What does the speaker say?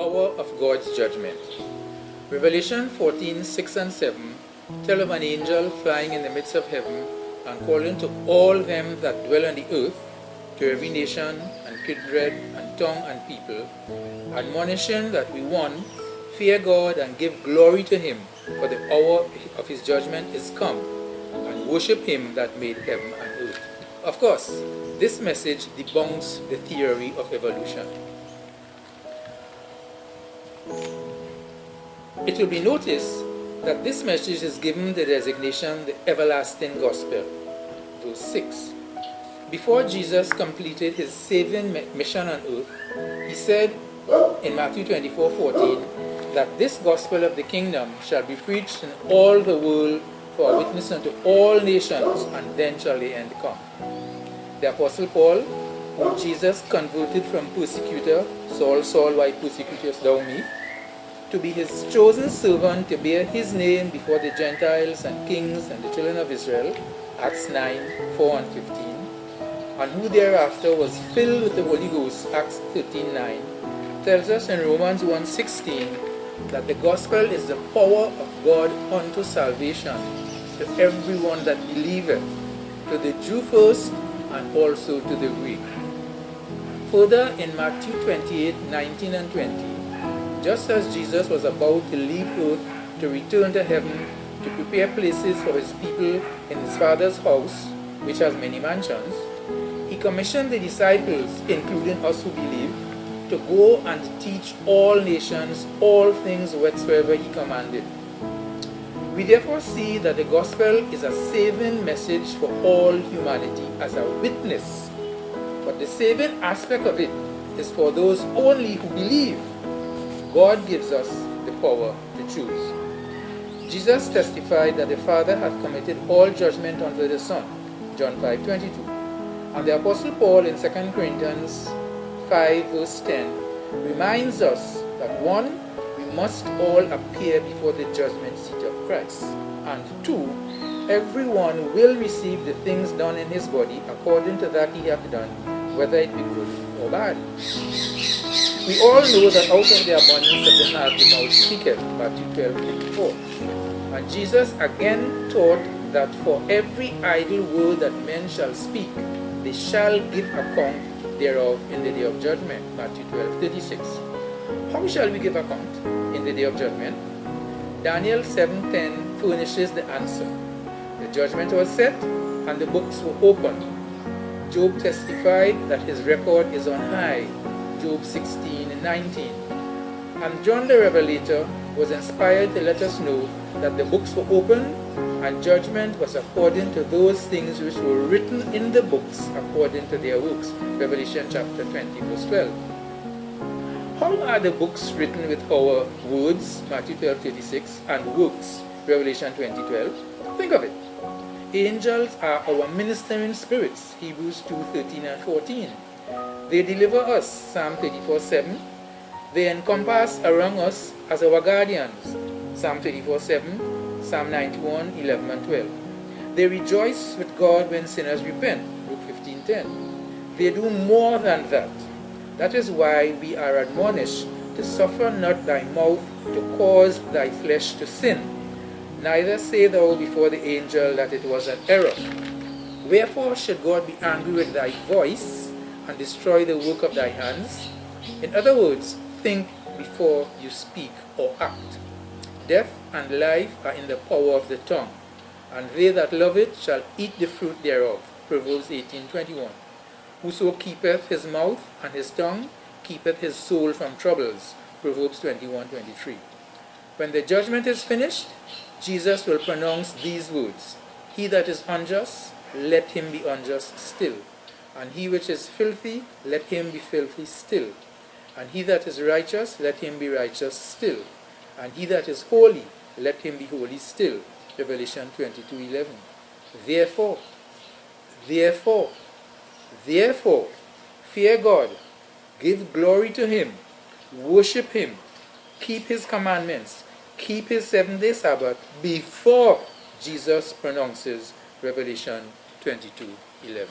hour of God's judgment. Revelation 14:6 and 7 tell of an angel flying in the midst of heaven and calling to all them that dwell on the earth, to every nation and kindred and tongue and people, admonishing that we, one, fear God and give glory to him, for the hour of his judgment is come, and worship him that made heaven and earth. Of course, this message debunks the theory of evolution. It will be noticed that this message is given the designation the everlasting gospel. Verse 6. Before Jesus completed his saving mission on earth, he said in Matthew 24:14 that this gospel of the kingdom shall be preached in all the world for a witness unto all nations, and then shall the end come. The Apostle Paul, whom Jesus converted from persecutor, Saul, Saul, why persecutest thou me? To be his chosen servant to bear his name before the Gentiles and kings and the children of Israel, Acts 9:4 and 15, and who thereafter was filled with the Holy Ghost, Acts 13:9, tells us in Romans 1:16 that the gospel is the power of God unto salvation to everyone that believeth, to the Jew first and also to the Greek. Further, in Matthew 28:19 and 20, just as Jesus was about to leave earth to return to heaven to prepare places for his people in his Father's house, which has many mansions, he commissioned the disciples, including us who believe, to go and teach all nations all things whatsoever he commanded. We therefore see that the gospel is a saving message for all humanity as a witness, but the saving aspect of it is for those only who believe. God gives us the power to choose. Jesus testified that the Father hath committed all judgment unto the Son, John 5:22. And the Apostle Paul in 2 Corinthians 5 verse 10 reminds us that 1, we must all appear before the judgment seat of Christ, and 2, everyone will receive the things done in his body according to that he hath done, whether it be good or bad. We all know that out of the abundance of the heart the mouth speaketh, Matthew 12:24. And Jesus again taught that for every idle word that men shall speak, they shall give account thereof in the day of judgment, Matthew 12:36. How shall we give account in the day of judgment? Daniel 7:10 furnishes the answer. The judgment was set, and the books were opened. Job testified that his record is on high, Job 16:19. And John the Revelator was inspired to let us know that the books were opened and judgment was according to those things which were written in the books according to their works, Revelation chapter 20 verse 12. How are the books written with our words, Matthew 12:36, and works, Revelation 20:12? Think of it. Angels are our ministering spirits, Hebrews 2:13 and 14. They deliver us, Psalm 34:7. They encompass around us as our guardians, Psalm 34:7, Psalm 91:11 and 12. They rejoice with God when sinners repent, Luke 15:10. They do more than that. That is why we are admonished to suffer not thy mouth to cause thy flesh to sin. Neither say thou before the angel that it was an error. Wherefore should God be angry with thy voice and destroy the work of thy hands? In other words, think before you speak or act. Death and life are in the power of the tongue, and they that love it shall eat the fruit thereof. Proverbs 18:21. Whoso keepeth his mouth and his tongue keepeth his soul from troubles. Proverbs 21:23. When the judgment is finished, Jesus will pronounce these words: He that is unjust, let him be unjust still. And he which is filthy, let him be filthy still. And he that is righteous, let him be righteous still. And he that is holy, let him be holy still. Revelation 22:11. Therefore, fear God, give glory to him, worship him, keep his commandments, keep his 7-day Sabbath before Jesus pronounces Revelation 22:11.